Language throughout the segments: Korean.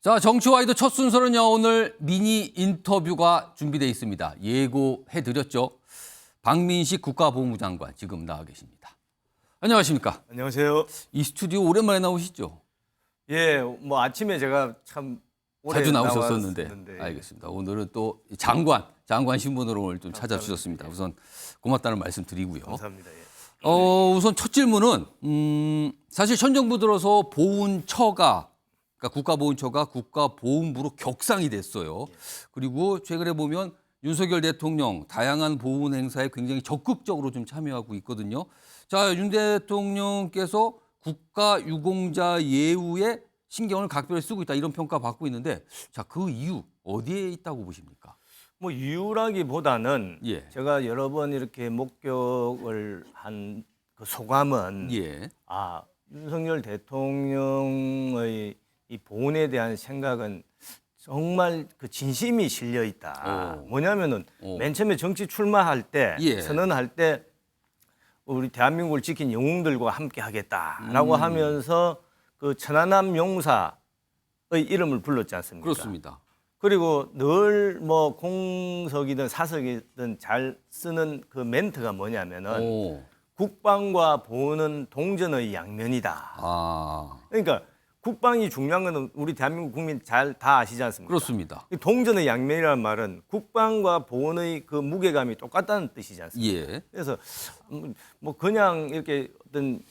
자, 정치와이드 첫 순서는요, 오늘 미니 인터뷰가 준비되어 있습니다. 예고해드렸죠. 박민식 국가보훈부 장관 지금 나와 계십니다. 안녕하십니까? 안녕하세요. 이 스튜디오 오랜만에 나오시죠? 예, 뭐 아침에 제가 참 오래 자주 나오셨었는데. 나왔었는데. 알겠습니다. 오늘은 또 장관 신분으로 오늘 좀 찾아주셨습니다. 우선 고맙다는 말씀 드리고요. 감사합니다. 예. 우선 첫 질문은 사실 현 정부 들어서 보훈처가 그러니까 국가보훈처가 국가보훈부로 격상이 됐어요. 그리고 최근에 보면 윤석열 대통령 다양한 보훈 행사에 굉장히 적극적으로 좀 참여하고 있거든요. 자, 윤 대통령께서 국가유공자 예우에 신경을 각별히 쓰고 있다 이런 평가 받고 있는데, 자, 그 이유 어디에 있다고 보십니까? 뭐 이유라기보다는 예. 제가 여러 번 이렇게 목격을 한 그 소감은 예. 윤석열 대통령의 이 보훈에 대한 생각은 정말 그 진심이 실려 있다. 뭐냐면은 맨 처음에 정치 출마할 때 예. 선언할 때 우리 대한민국을 지킨 영웅들과 함께 하겠다라고 하면서 그 천안함 용사의 이름을 불렀지 않습니까? 그렇습니다. 그리고 늘 뭐 공석이든 사석이든 잘 쓰는 그 멘트가 뭐냐면은 국방과 보훈은 동전의 양면이다. 그러니까 국방이 중요한 거는 우리 대한민국 국민 잘 다 아시지 않습니까? 그렇습니다. 이 동전의 양면이라는 말은 국방과 보훈의 그 무게감이 똑같다는 뜻이지 않습니까? 예. 그래서 뭐 그냥 이렇게 어떤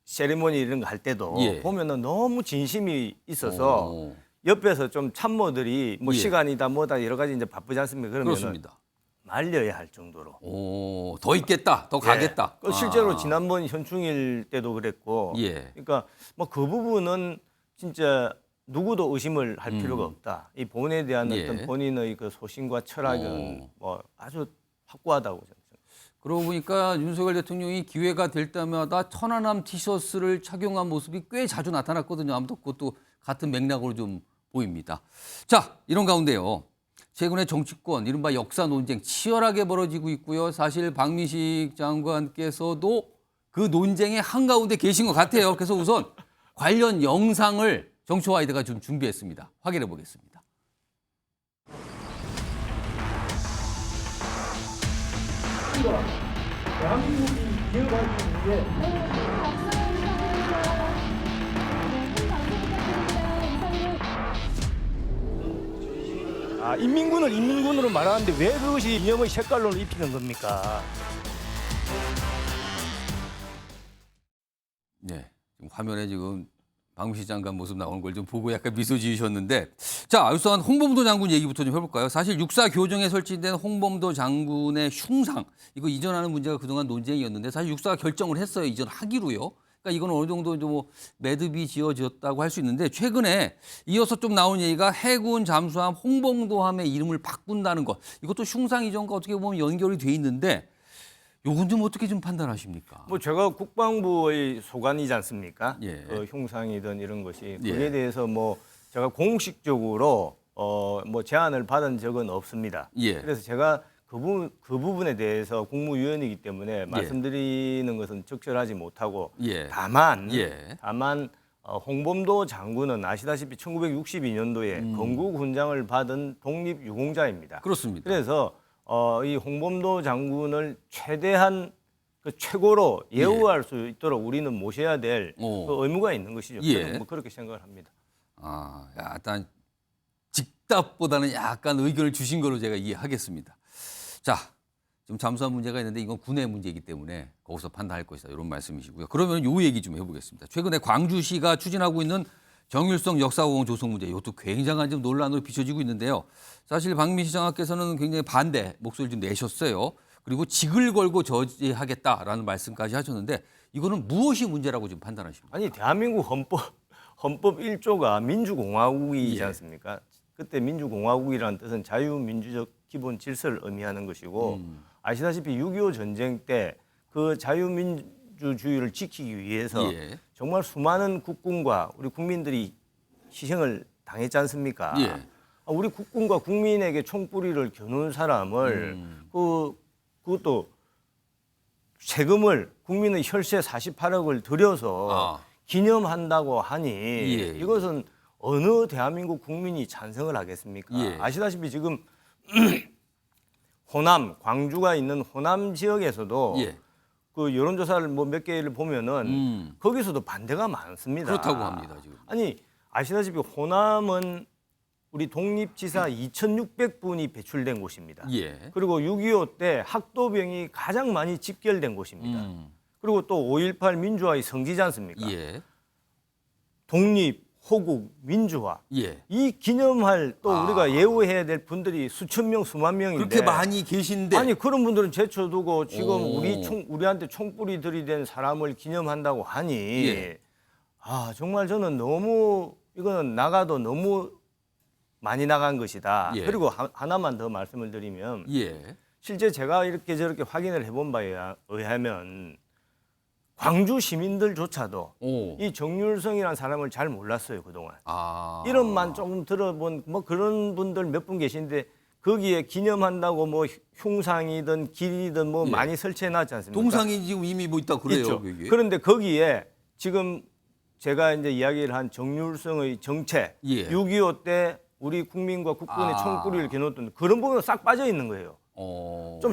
세리머니 이런 거 할 때도 예. 보면은 너무 진심이 있어서 옆에서 좀 참모들이 뭐 예. 시간이다 뭐다 여러 가지 이제 바쁘지 않습니까? 그러면은 그렇습니다. 말려야 할 정도로. 더 있겠다, 더 가겠다. 예. 실제로 지난번 현충일 때도 그랬고, 예. 그러니까 뭐 그 부분은 진짜 누구도 의심을 할 필요가 없다. 이 보훈에 대한 예. 어떤 본인의 그 소신과 철학은 뭐 아주 확고하다고 저는 생각합니다. 그러고 보니까 윤석열 대통령이 기회가 될 때마다 천안함 티셔츠를 착용한 모습이 꽤 자주 나타났거든요. 아무튼 그것도 같은 맥락으로 좀 보입니다. 자, 이런 가운데요. 최근에 정치권, 이른바 역사 논쟁 치열하게 벌어지고 있고요. 사실 박민식 장관께서도 그 논쟁의 한가운데 계신 것 같아요. 그래서 우선 관련 영상을 정치와이드가 좀 준비했습니다. 확인해 보겠습니다. 대한민국이 이어가기 위해 인민군을 인민군으로 말하는데 왜 그것이 이념의 색깔로 입히는 겁니까? 네, 지금 화면에 지금 박민식 장관 모습 나오는 걸 좀 보고 약간 미소 지으셨는데, 자, 우선 홍범도 장군 얘기부터 좀 해볼까요? 사실 육사 교정에 설치된 홍범도 장군의 흉상, 이거 이전하는 문제가 그동안 논쟁이었는데 사실 육사가 결정을 했어요. 이전하기로요. 그러니까 이건 어느 정도 좀 매듭이 지어졌다고 할 수 있는데, 최근에 이어서 좀 나온 얘기가 해군 잠수함 홍범도함의 이름을 바꾼다는 것. 이것도 흉상 이전과 어떻게 보면 연결이 돼 있는데, 요건 좀 어떻게 좀 판단하십니까? 뭐 제가 국방부의 소관이지 않습니까? 예. 그 흉상이든 이런 것이 예. 그에 대해서 뭐 제가 공식적으로 뭐 제안을 받은 적은 없습니다. 예. 그래서 제가 그 부분에 대해서 국무위원이기 때문에 말씀드리는 것은 적절하지 못하고 예. 다만 예. 홍범도 장군은 아시다시피 1962년도에 건국훈장을 받은 독립유공자입니다. 그렇습니다. 그래서 이 홍범도 장군을 최대한 그 최고로 예우할 수 있도록 우리는 모셔야 될 그 의무가 있는 것이죠. 예. 저는 뭐 그렇게 생각을 합니다. 약간 직답보다는 약간 의견을 주신 걸로 제가 이해하겠습니다. 자, 지금 잠수함 문제가 있는데 이건 군의 문제이기 때문에 거기서 판단할 것이다. 이런 말씀이시고요. 그러면 요 얘기 좀 해보겠습니다. 최근에 광주시가 추진하고 있는 정일성 역사공원 조성 문제, 이것도 굉장한 좀 논란으로 비춰지고 있는데요. 사실 박민식 장관께서는 굉장히 반대 목소리를 좀 내셨어요. 그리고 직을 걸고 저지하겠다라는 말씀까지 하셨는데, 이거는 무엇이 문제라고 지금 판단하십니까? 아니 대한민국 헌법 1조가 민주공화국이지 않습니까? 그때 민주공화국이라는 뜻은 자유민주적 기본 질서를 의미하는 것이고 아시다시피 6.25 전쟁 때 그 자유민주주의를 지키기 위해서 정말 수많은 국군과 우리 국민들이 희생을 당했지 않습니까? 우리 국군과 국민에게 총뿌리를 겨눈 사람을 그것도 세금을 국민의 혈세 48억을 들여서 기념한다고 하니 예. 이것은 어느 대한민국 국민이 찬성을 하겠습니까? 예. 아시다시피 지금 호남, 광주가 있는 호남 지역에서도 예. 그 여론조사를 뭐 몇 개를 보면은 거기서도 반대가 많습니다. 그렇다고 합니다, 지금. 아니 아시다시피 호남은 우리 독립지사 2,600분이 배출된 곳입니다. 예. 그리고 6.25 때 학도병이 가장 많이 집결된 곳입니다. 그리고 또 5.18 민주화의 성지지 않습니까? 예. 독립, 호국, 민주화. 예. 이 기념할 또 우리가 예우해야 될 분들이 수천 명, 수만 명인데 그렇게 많이 계신데 아니 그런 분들은 제쳐두고 지금 오. 우리한테 총불이 들이댄 사람을 기념한다고 하니 예. 아 정말 저는 너무 이거는 나가도 너무 많이 나간 것이다. 예. 그리고 하나만 더 말씀을 드리면 예. 실제 제가 이렇게 저렇게 확인을 해본 바에 의하면 광주 시민들조차도 오. 이 정률성이라는 사람을 잘 몰랐어요 그동안. 아. 이름만 조금 들어본 뭐 그런 분들 몇 분 계신데 거기에 기념한다고 뭐 흉상이든 길이든 뭐 예. 많이 설치해 놨지 않습니까? 동상이 지금 이미 뭐 있다 그래요. 있죠. 여기. 그런데 거기에 지금 제가 이제 이야기를 한 정률성의 정체, 예. 6.25 때 우리 국민과 국군의 아. 총구리를 겨눴던 그런 부분은 싹 빠져 있는 거예요. 좀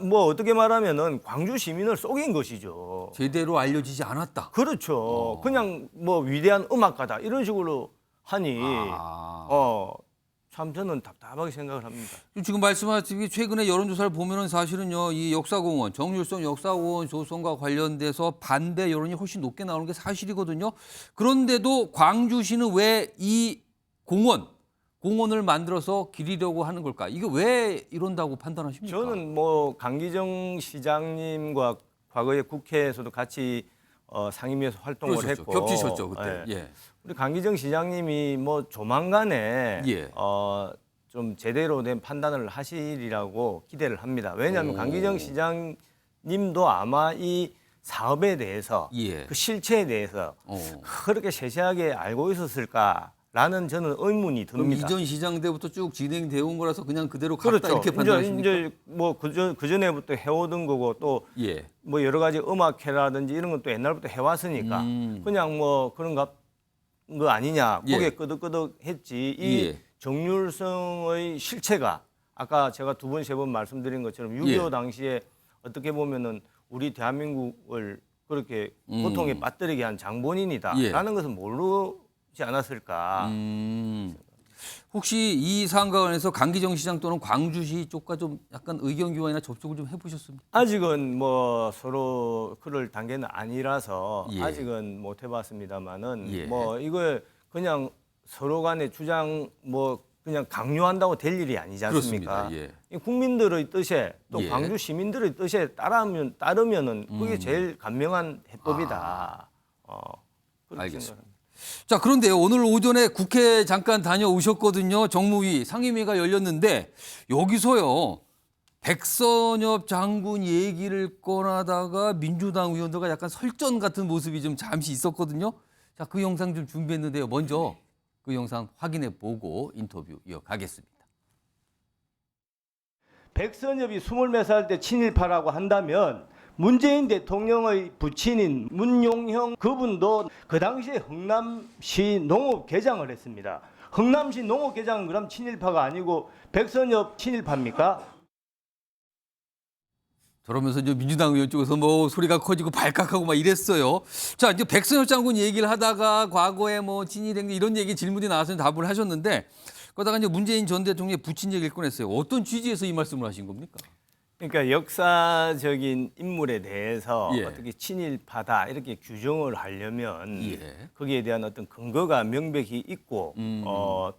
뭐 어떻게 말하면은 광주 시민을 속인 것이죠. 제대로 알려지지 않았다. 그렇죠. 그냥 뭐 위대한 음악가다 이런 식으로 하니 참 저는 답답하게 생각을 합니다. 지금 말씀하신 최근에 여론조사를 보면은 사실은요 이 역사공원 정률성 역사공원 조성과 관련돼서 반대 여론이 훨씬 높게 나오는 게 사실이거든요. 그런데도 광주시는 왜 이 공원을 만들어서 기리려고 하는 걸까? 이게 왜 이런다고 판단하십니까? 저는 뭐 강기정 시장님과 과거에 국회에서도 같이 상임위에서 활동을 그러셨죠. 했고 겹치셨죠 그때. 예. 예. 우리 강기정 시장님이 뭐 조만간에 예. 좀 제대로 된 판단을 하시리라고 기대를 합니다. 왜냐하면 오. 강기정 시장님도 아마 이 사업에 대해서 예. 그 실체에 대해서 그렇게 세세하게 알고 있었을까라는 저는 의문이 그럼 듭니다. 이전 시장 때부터 쭉 진행되어 온 거라서 그냥 그대로 갔다 그렇죠. 이렇게 판단하십니까? 이제 뭐 그전에부터 해오던 거고 또 예. 뭐 여러 가지 음악회라든지 이런 것도 옛날부터 해왔으니까 그냥 뭐 그런 거 아니냐 예. 고개 끄덕끄덕했지 이 예. 정률성의 실체가 아까 제가 두 번 세 번 말씀드린 것처럼 6.25 예. 당시에 어떻게 보면은 우리 대한민국을 그렇게 고통에 빠뜨리게 한 장본인이다라는 예. 것은 모르지 않았을까. 혹시 이 사안과 관해서 강기정 시장 또는 광주시 쪽과 좀 약간 의견 교환이나 접촉을 좀 해보셨습니까? 아직은 뭐 서로 그럴 단계는 아니라서 예. 아직은 못 해봤습니다만은 예. 뭐 이거 그냥 서로 간의 주장 뭐 그냥 강요한다고 될 일이 아니지 않습니까? 그렇습니다. 예. 이 국민들의 뜻에 또 예. 광주 시민들의 뜻에 따르면은 그게 제일 간명한 해법이다. 그렇게 알겠습니다. 생각합니다. 자, 그런데요. 오늘 오전에 국회 잠깐 다녀오셨거든요. 정무위 상임위가 열렸는데 여기서요. 백선엽 장군 얘기를 꺼내다가 민주당 의원들과 약간 설전 같은 모습이 좀 잠시 있었거든요. 자, 그 영상 좀 준비했는데요. 먼저 그 영상 확인해 보고 인터뷰 이어가겠습니다. 백선엽이 20몇 살 때 친일파라고 한다면 문재인 대통령의 부친인 문용형 그분도 그 당시에 흥남시 농업개장을 했습니다. 흥남시 농업개장은 그럼 친일파가 아니고 백선엽 친일파입니까? 저러면서 이제 민주당 의원 쪽에서 뭐 소리가 커지고 발칵하고 막 이랬어요. 자, 이제 백선엽 장군 얘기를 하다가 과거에 뭐 친일행위 이런 얘기 질문이 나와서 답을 하셨는데 그러다가 이제 문재인 전 대통령의 부친 얘기를 꺼냈어요. 어떤 취지에서 이 말씀을 하신 겁니까? 그러니까 역사적인 인물에 대해서 예. 어떻게 친일파다 이렇게 규정을 하려면 예. 거기에 대한 어떤 근거가 명백히 있고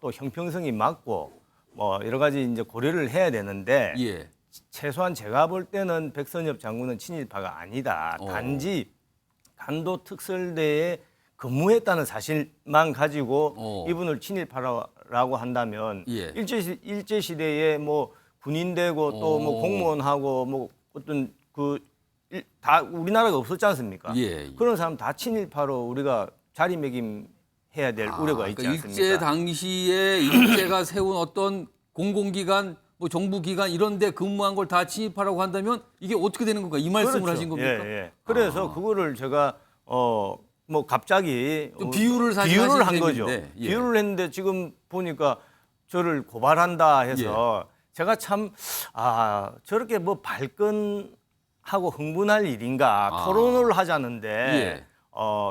또 형평성이 맞고 뭐 여러 가지 이제 고려를 해야 되는데 예. 최소한 제가 볼 때는 백선엽 장군은 친일파가 아니다. 단지 간도 특설대에 근무했다는 사실만 가지고 이분을 친일파라고 한다면 예. 일제 시대에 뭐 군인 되고 또 뭐 공무원하고 뭐 어떤 다 우리나라가 없었지 않습니까? 예. 그런 사람 다 친일파로 우리가 자리매김해야 될 우려가 있지 그러니까 않습니까? 일제 당시에 일제가 세운 어떤 공공기관, 뭐 정부기관 이런 데 근무한 걸 다 친일파라고 한다면 이게 어떻게 되는 건가? 이 말씀을 그렇죠. 하신 겁니까? 예, 예. 그래서 그거를 제가 뭐 갑자기 좀 비유를 사실 비유를 한 하신 거죠. 셈인데, 예. 비유를 했는데 지금 보니까 저를 고발한다 해서 제가 참 저렇게 뭐 발끈하고 흥분할 일인가 토론을 하자는데 예.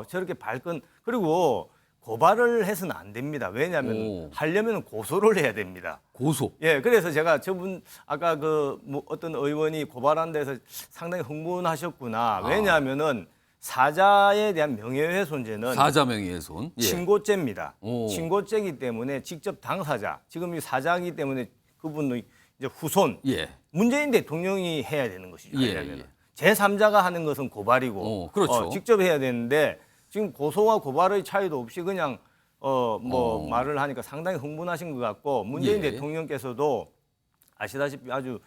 저렇게 발끈 그리고 고발을 해서는 안 됩니다. 왜냐하면 하려면 고소를 해야 됩니다. 고소. 예, 그래서 제가 저분 아까 뭐 어떤 의원이 고발한 데서 상당히 흥분하셨구나. 왜냐하면은 사자에 대한 명예훼손죄는 사자 명예훼손. 예. 친고죄입니다. 오. 친고죄이기 때문에 직접 당사자, 지금 이 사자이기 때문에 그분의 이제 후손, 예. 문재인 대통령이 해야 되는 것이죠. 예, 하려면. 예. 제3자가 하는 것은 고발이고, 그렇죠. 직접 해야 되는데 지금 고소와 고발의 차이도 없이 그냥 말을 하니까 상당히 흥분하신 것 같고 문재인 예. 대통령께서도 아시다시피 아주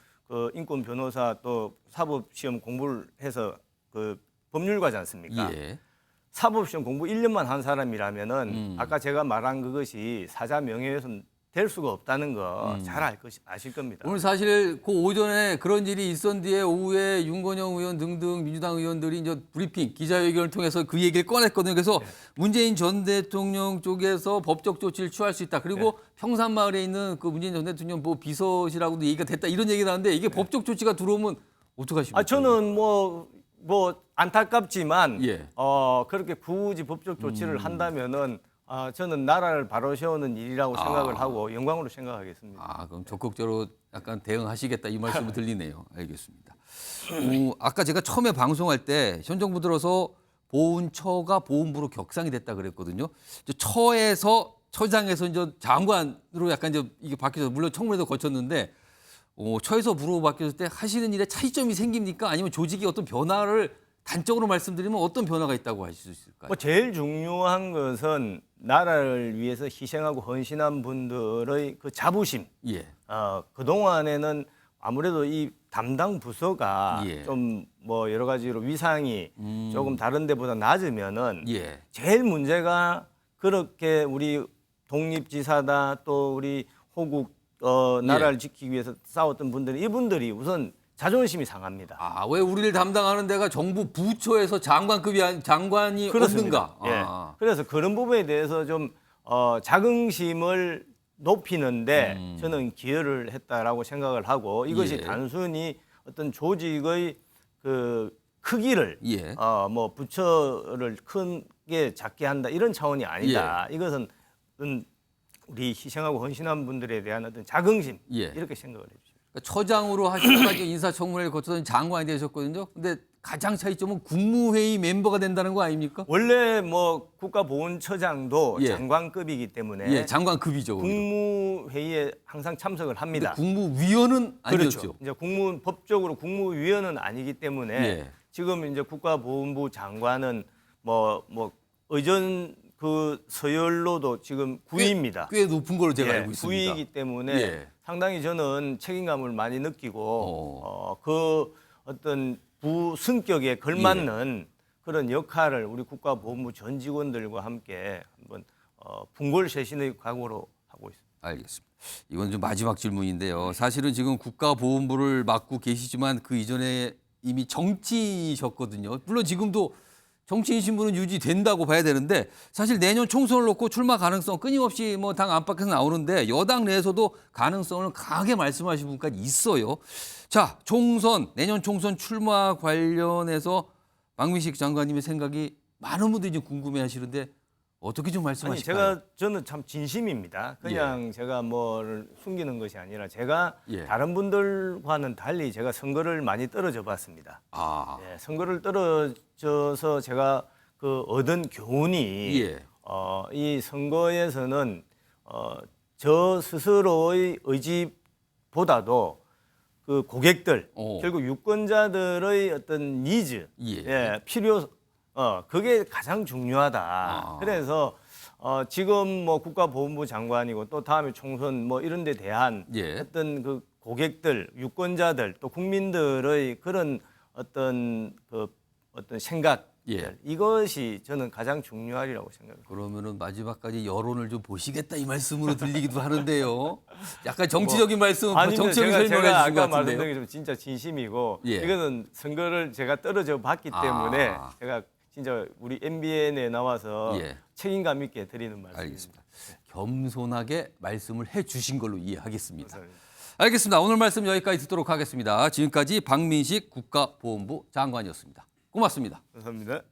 인권 변호사 또 사법시험 공부를 해서 법률가지 않습니까? 예. 사법시험 공부 1년만 한 사람이라면은 아까 제가 말한 그것이 사자 명예훼손 될 수가 없다는 거 잘 아실 겁니다. 오늘 사실 그 오전에 그런 일이 있었던 뒤에 오후에 윤건영 의원 등등 민주당 의원들이 이제 브리핑 기자회견을 통해서 그 얘기를 꺼냈거든요. 그래서 문재인 전 대통령 쪽에서 법적 조치를 취할 수 있다. 그리고 평산마을에 있는 그 문재인 전 대통령 뭐 비서실하고도 얘기가 됐다. 이런 얘기를 하는데 이게 법적 조치가 들어오면 어떡하십니까? 저는 뭐 안타깝지만 예. 그렇게 굳이 법적 조치를 한다면은 저는 나라를 바로 세우는 일이라고 생각을 하고 영광으로 생각하겠습니다. 그럼 적극적으로 약간 대응하시겠다 이 말씀이 들리네요. 알겠습니다. 아까 제가 처음에 방송할 때 현 정부 들어서 보훈처가 보훈부로 격상이 됐다 그랬거든요. 이제 처장에서 이제 장관으로 약간 이제 이게 바뀌어서 물론 청문회도 거쳤는데 처에서 부로 바뀌었을 때 하시는 일에 차이점이 생깁니까? 아니면 조직이 어떤 변화를 단적으로 말씀드리면 어떤 변화가 있다고 하실 수 있을까요? 뭐 제일 중요한 것은 나라를 위해서 희생하고 헌신한 분들의 그 자부심. 예. 그동안에는 아무래도 이 담당 부서가 예. 좀 뭐 여러 가지로 위상이 조금 다른 데보다 낮으면은 예. 제일 문제가 그렇게 우리 독립지사다 또 우리 호국 나라를 지키기 위해서 싸웠던 분들이 이분들이 우선 자존심이 상합니다. 왜 우리를 담당하는 데가 정부 부처에서 장관이 없는가? 예. 그래서 그런 부분에 대해서 좀 자긍심을 높이는데 저는 기여를 했다라고 생각을 하고 이것이 예. 단순히 어떤 조직의 그 크기를 예. 뭐 부처를 크게 작게 한다 이런 차원이 아니다. 이것은 우리 희생하고 헌신한 분들에 대한 어떤 자긍심 예. 이렇게 생각을 해주십니다. 그러니까 처장으로 하시다가 인사청문회를 거쳐서 장관이 되셨거든요. 근데 가장 차이점은 국무회의 멤버가 된다는 거 아닙니까? 원래 뭐 국가보훈처장도 예. 장관급이기 때문에 예, 장관급이죠. 거기도. 국무회의에 항상 참석을 합니다. 근데 국무위원은 아니었죠. 그렇죠. 이제 법적으로 국무위원은 아니기 때문에 예. 지금 이제 국가보훈부 장관은 뭐 의전 그 서열로도 지금 9위입니다. 꽤 높은 걸로 제가 알고 있습니다. 9위이기 때문에 예. 상당히 저는 책임감을 많이 느끼고 그 어떤 부 승격에 걸맞는 그런 역할을 우리 국가보훈부 전 직원들과 함께 한번 분골쇄신의 각오로 하고 있습니다. 알겠습니다. 이건 좀 마지막 질문인데요. 사실은 지금 국가보훈부를 맡고 계시지만 그 이전에 이미 정치이셨거든요. 물론 지금도 정치인신 분은 유지된다고 봐야 되는데 사실 내년 총선을 놓고 출마 가능성 끊임없이 뭐 당 안팎에서 나오는데 여당 내에서도 가능성을 강하게 말씀하신 분까지 있어요. 자, 내년 총선 출마 관련해서 박민식 장관님의 생각이 많은 분들이 좀 궁금해하시는데 어떻게 좀 말씀하실까요? 저는 참 진심입니다. 그냥 제가 뭐를 숨기는 것이 아니라 제가 예. 다른 분들과는 달리 제가 선거를 많이 떨어져 봤습니다. 예, 선거를 떨어져서 제가 얻은 교훈이 예. 이 선거에서는 저 스스로의 의지보다도 그 고객들 결국 유권자들의 어떤 니즈, 필요 그게 가장 중요하다. 그래서 지금 뭐 국가보훈부 장관이고 또 다음에 총선 뭐 이런 데 대한 어떤 그 고객들, 유권자들 또 국민들의 그런 어떤 생각 이것이 저는 가장 중요하리라고 생각합니다. 그러면은 마지막까지 여론을 좀 보시겠다 이 말씀으로 들리기도 하는데요. 약간 정치적인 말씀, 정치적인 설명을 제가 해주신 것 아까 같은데요. 말씀드린 게 진짜 진심이고 이거는 선거를 제가 떨어져 봤기 때문에 제가 진짜 우리 MBN에 나와서 예. 책임감 있게 드리는 말씀입니다. 알겠습니다. 겸손하게 말씀을 해주신 걸로 이해하겠습니다. 감사합니다. 알겠습니다. 오늘 말씀 여기까지 듣도록 하겠습니다. 지금까지 박민식 국가보훈부 장관이었습니다. 고맙습니다. 감사합니다.